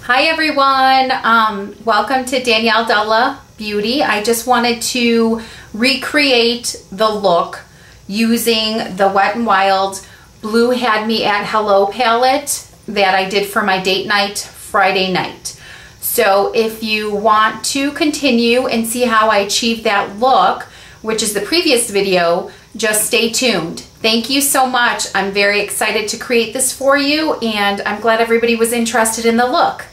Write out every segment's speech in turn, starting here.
Hi everyone, welcome to Danielle Della Beauty. I just wanted to recreate the look using the Wet n Wild Blue Had Me at Hello palette that I did for my date night Friday night. So if you want to continue and see how I achieved that look, which is the previous video, just stay tuned. Thank you so much. I'm very excited to create this for you, and I'm glad everybody was interested in the look.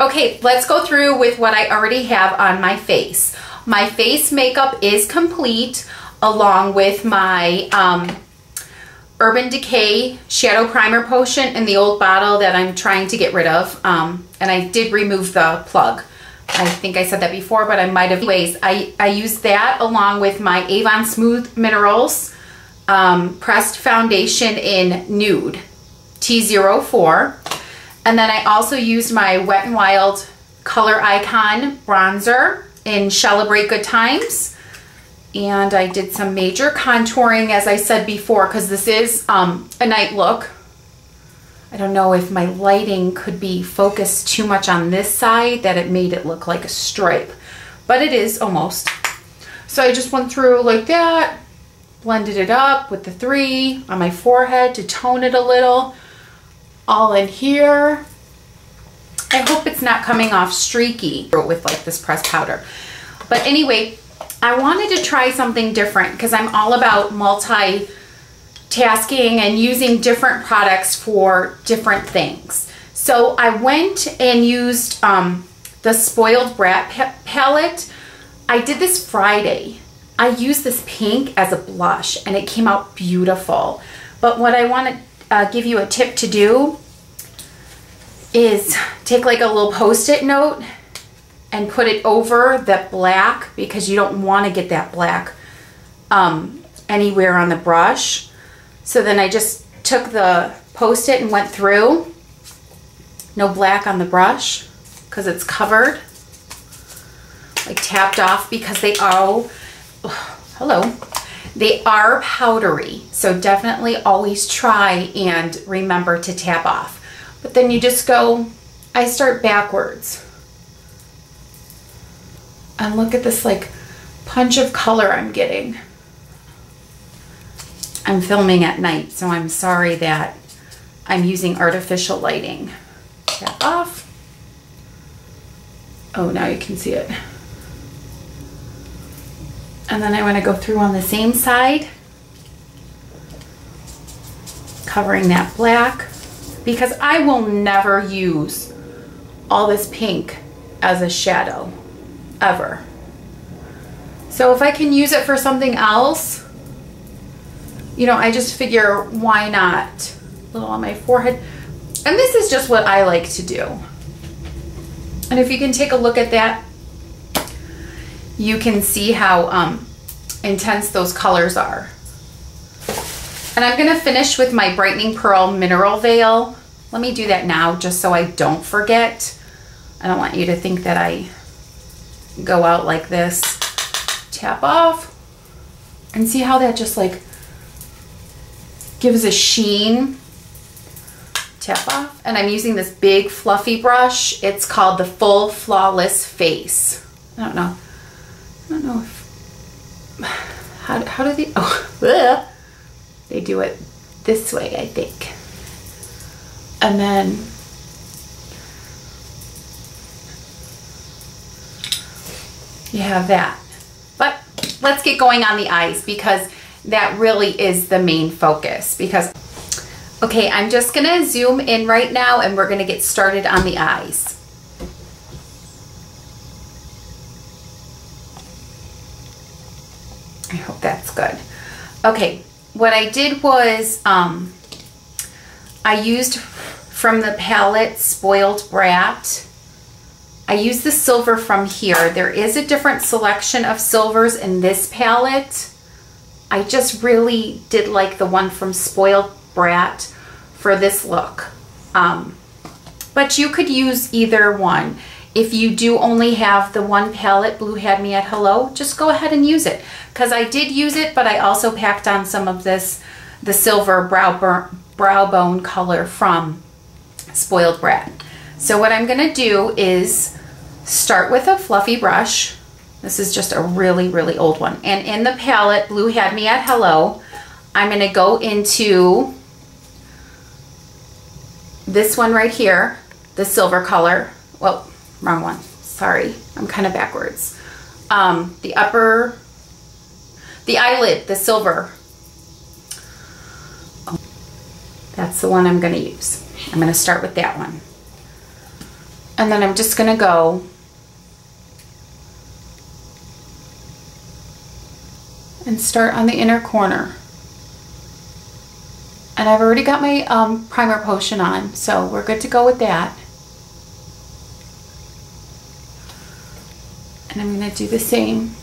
Okay, let's go through with what I already have on my face. My face makeup is complete, along with my Urban Decay Shadow Primer Potion in the old bottle that I'm trying to get rid of. And I did remove the plug. I think I said that before, but I might have. Anyways, I used that along with my Avon Smooth Minerals Pressed Foundation in Nude T04. And then I also used my Wet n Wild Color Icon Bronzer in Celebrate Good Times. And I did some major contouring, as I said before, because this is a night look. I don't know if my lighting could be focused too much on this side that it made it look like a stripe, but it is almost. So I just went through like that, blended it up with the 3 on my forehead to tone it a little, all in here. I hope it's not coming off streaky with like this pressed powder. But anyway, I wanted to try something different because I'm all about multitasking and using different products for different things. So I went and used the Spoiled Brat palette. I did this Friday. I used this pink as a blush and it came out beautiful. But what I want to give you a tip to do is take like a little post-it note and put it over the black, because you don't want to get that black anywhere on the brush. So then I just took the post-it and went through. No black on the brush because it's covered. Like tapped off because they are, hello, they are powdery. So definitely always try and remember to tap off. But then you just go, I start backwards. And look at this like punch of color I'm getting. I'm filming at night, so I'm sorry that I'm using artificial lighting. Tap off. Oh, now you can see it. And then I want to go through on the same side, covering that black, because I will never use all this pink as a shadow, ever. So if I can use it for something else, you know, I just figure, why not? A little on my forehead. And this is just what I like to do. And if you can take a look at that, you can see how intense those colors are. And I'm gonna finish with my Brightening Pearl Mineral Veil. Let me do that now just so I don't forget. I don't want you to think that I go out like this. Tap off. And see how that just like gives a sheen. Tap off. And I'm using this big fluffy brush. It's called the Full Flawless Face. I don't know if, how do they, oh, bleh. They do it this way, I think. And then you have that. But let's get going on the eyes, because that really is the main focus. Because, okay, I'm just gonna zoom in right now and we're gonna get started on the eyes. I hope that's good. Okay, what I did was I used from the palette Spoiled Brat. I used the silver from here. There is a different selection of silvers in this palette. I just really did like the one from Spoiled Brat for this look. But you could use either one. If you do only have the one palette, Blue Had Me at Hello, just go ahead and use it. Because I did use it, but I also packed on some of this, the silver brow bone color from Spoiled Brat. So what I'm gonna do is start with a fluffy brush. This is just a really, really old one. And in the palette, Blue Had Me at Hello, I'm gonna go into this one right here, the silver color. Well, wrong one, sorry, I'm kind of backwards. The eyelid, the silver. That's the one I'm gonna use. I'm gonna start with that one. And then I'm just gonna go and start on the inner corner. And I've already got my primer potion on, so we're good to go with that. And I'm gonna do the same.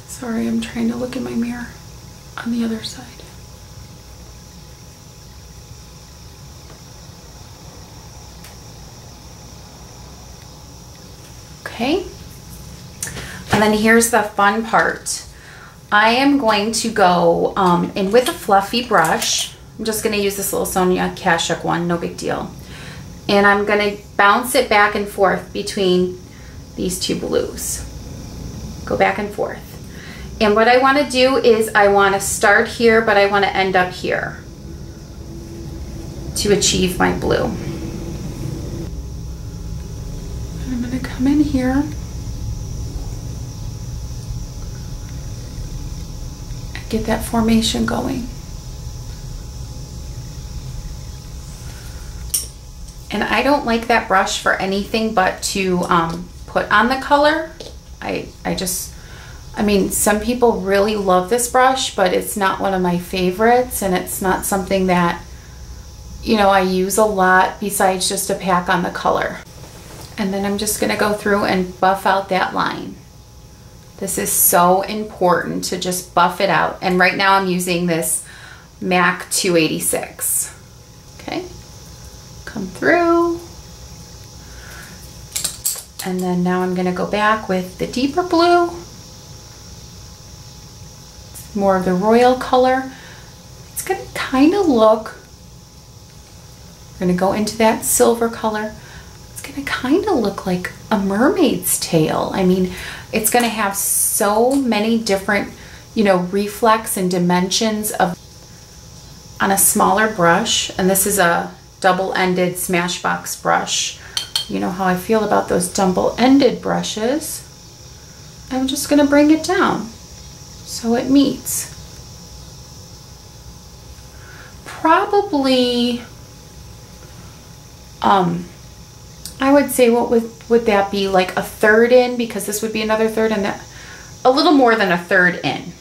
Sorry, I'm trying to look in my mirror on the other side. Okay. And then here's the fun part. I am going to go in with a fluffy brush. I'm just going to use this little Sonia Kashuk one, no big deal. And I'm going to bounce it back and forth between these two blues. Go back and forth. And what I want to do is I want to start here, but I want to end up here to achieve my blue. I'm going to come in here and get that formation going. And I don't like that brush for anything but to put on the color. I mean, some people really love this brush, but it's not one of my favorites, and it's not something that, you know, I use a lot besides just to pack on the color. And then I'm just gonna go through and buff out that line. This is so important to just buff it out. And right now I'm using this MAC 286. Okay, come through. And then now I'm gonna go back with the deeper blue. It's more of the royal color. It's gonna kind of look, we're gonna go into that silver color. It's gonna kind of look like a mermaid's tail. I mean, it's gonna have so many different, you know, reflex and dimensions of on a smaller brush. And this is a double-ended Smashbox brush. You know how I feel about those double-ended brushes. I'm just gonna bring it down so it meets. Probably, I would say, what would that be, like a third in, because this would be another third, and that a little more than a third in.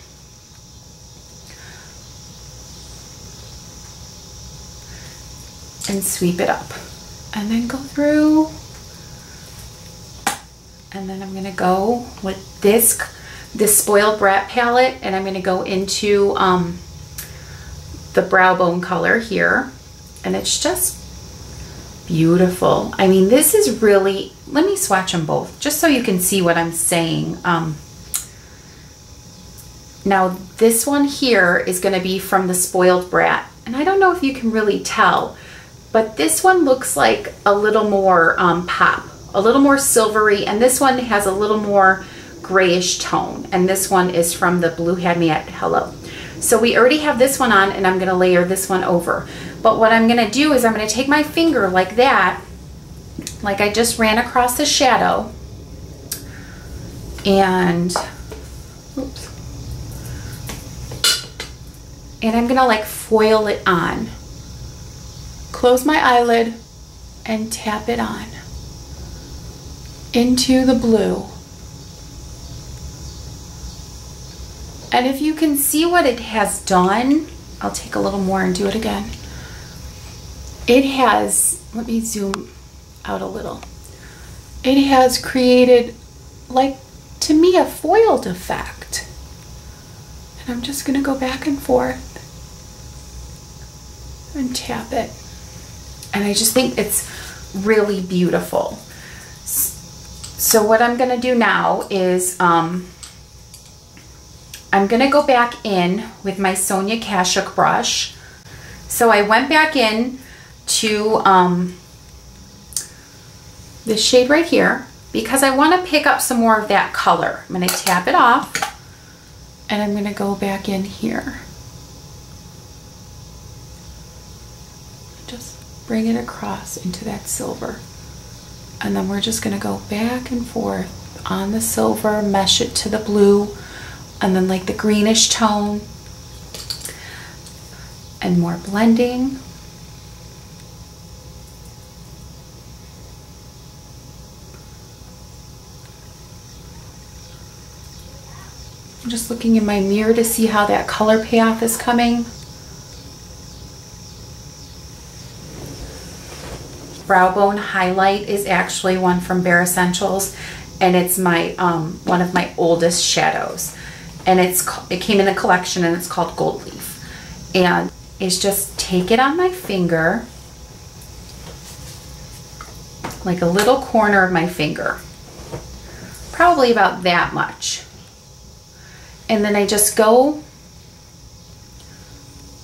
And sweep it up. And then go through. And then I'm gonna go with this Spoiled Brat palette, and I'm gonna go into the brow bone color here. And it's just beautiful. I mean, this is really, let me swatch them both just so you can see what I'm saying. Now this one here is gonna be from the Spoiled Brat. And I don't know if you can really tell, but this one looks like a little more pop, a little more silvery, and this one has a little more grayish tone. And this one is from the Blue Had Me at Hello. So we already have this one on, and I'm gonna layer this one over. But what I'm gonna do is I'm gonna take my finger like that, like I just ran across the shadow, and, oops, and I'm gonna like foil it on. Close my eyelid and tap it on into the blue. And if you can see what it has done, I'll take a little more and do it again. It has, let me zoom out a little. It has created, like, to me, a foiled effect. And I'm just gonna go back and forth and tap it. And I just think it's really beautiful. So what I'm gonna do now is I'm gonna go back in with my Sonia Kashuk brush. So I went back in to this shade right here because I want to pick up some more of that color. I'm going to tap it off and I'm going to go back in here. Just bring it across into that silver. And then we're just going to go back and forth on the silver, mesh it to the blue, and then like the greenish tone. And more blending. I'm just looking in my mirror to see how that color payoff is coming. Brow Bone Highlight is actually one from Bare Essentials, and it's my one of my oldest shadows, and it came in a collection and it's called Gold Leaf. And is just take it on my finger, like a little corner of my finger, probably about that much. And then I just go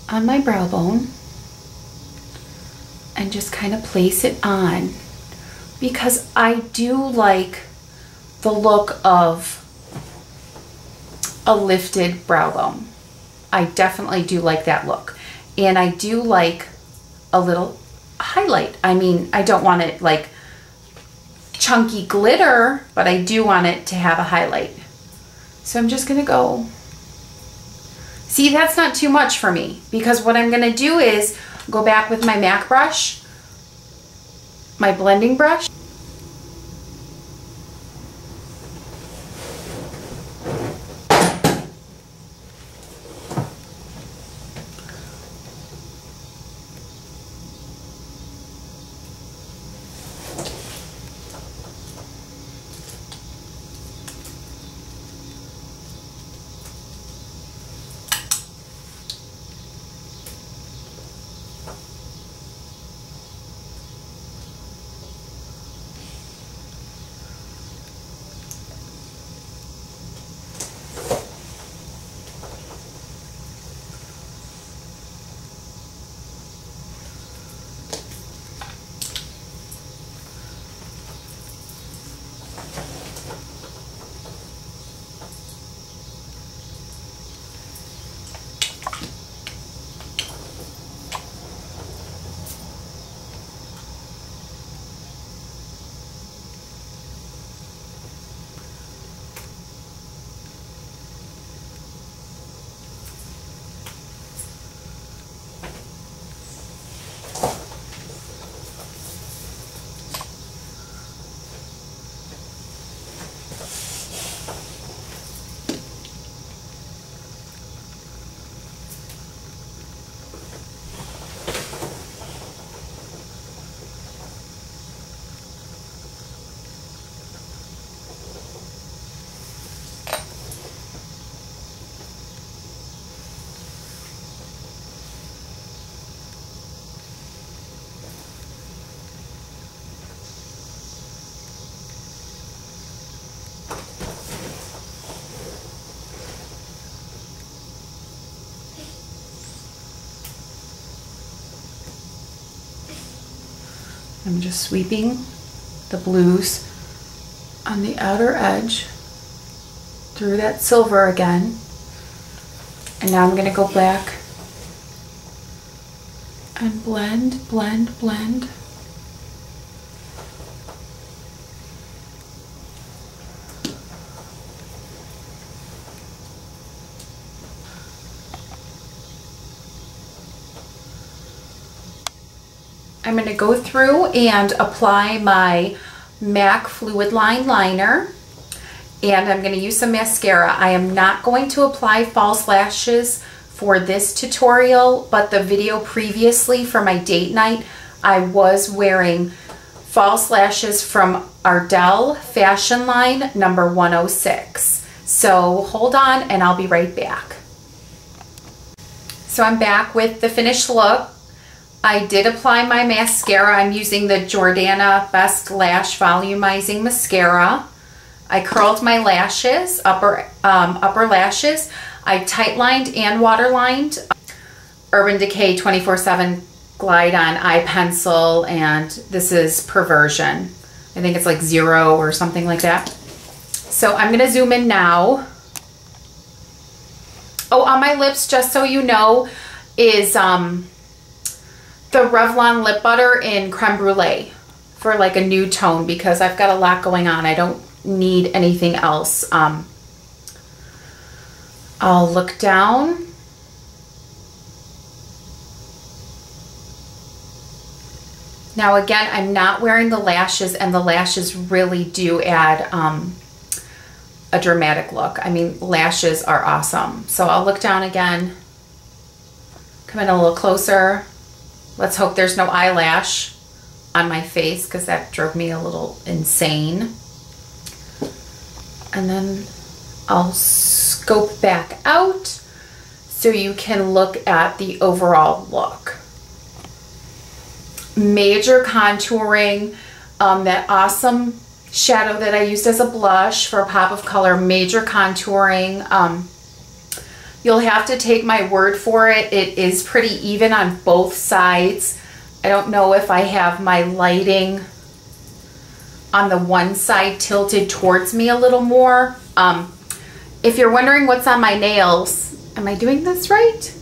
on my brow bone and just kind of place it on, because I do like the look of a lifted brow bone. I definitely do like that look. And I do like a little highlight. I mean, I don't want it like chunky glitter, but I do want it to have a highlight. So I'm just gonna go. See, that's not too much for me, because what I'm gonna do is go back with my MAC brush, my blending brush. I'm just sweeping the blues on the outer edge through that silver again. And now I'm going to go back and blend, blend, blend. I'm going to go through and apply my MAC Fluid Line Liner, and I'm going to use some mascara. I am not going to apply false lashes for this tutorial, but the video previously for my date night, I was wearing false lashes from Ardell Fashion Line number 106. So hold on and I'll be right back. So I'm back with the finished look. I did apply my mascara. I'm using the Jordana Best Lash Volumizing Mascara. I curled my lashes, upper lashes. I tight lined and water lined Urban Decay 24/7 Glide On Eye Pencil, and this is Perversion. I think it's like 0 or something like that. So I'm going to zoom in now. Oh, on my lips, just so you know, is the Revlon Lip Butter in Creme Brulee for like a nude tone, because I've got a lot going on. I don't need anything else. I'll look down. Now again, I'm not wearing the lashes, and the lashes really do add a dramatic look. I mean, lashes are awesome. So I'll look down again, come in a little closer. Let's hope there's no eyelash on my face, because that drove me a little insane. And then I'll scope back out so you can look at the overall look. Major contouring, that awesome shadow that I used as a blush for a pop of color, major contouring. You'll have to take my word for it. It is pretty even on both sides. I don't know if I have my lighting on the one side tilted towards me a little more. If you're wondering what's on my nails, am I doing this right?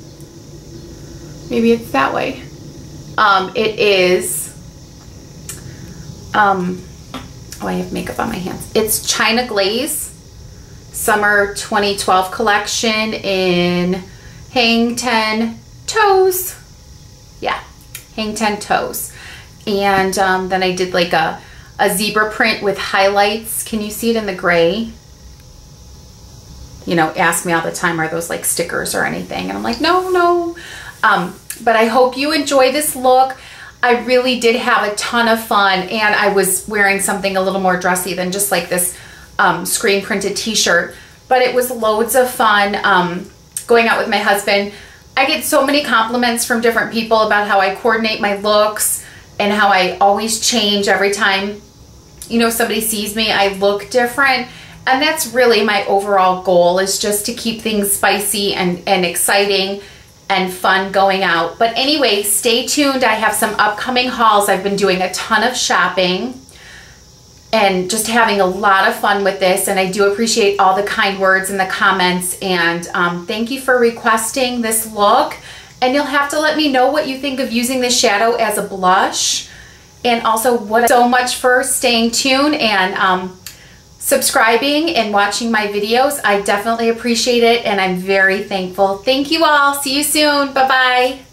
Maybe it's that way. It is, oh, I have makeup on my hands. It's China Glaze Summer 2012 collection in Hang Ten Toes. Yeah, Hang Ten Toes. And then I did like a zebra print with highlights. Can you see it in the gray? You know, ask me all the time, are those like stickers or anything? And I'm like, no. But I hope you enjoy this look. I really did have a ton of fun, and I was wearing something a little more dressy than just like this screen printed t-shirt. But it was loads of fun going out with my husband. I get so many compliments from different people about how I coordinate my looks and how I always change every time, you know, somebody sees me. I look different. And that's really my overall goal, is just to keep things spicy and exciting and fun going out. But anyway, stay tuned. I have some upcoming hauls. I've been doing a ton of shopping and just having a lot of fun with this. And I do appreciate all the kind words in the comments. And thank you for requesting this look. And you'll have to let me know what you think of using this shadow as a blush. And also, so much for staying tuned and subscribing and watching my videos. I definitely appreciate it, and I'm very thankful. Thank you all. See you soon. Bye-bye.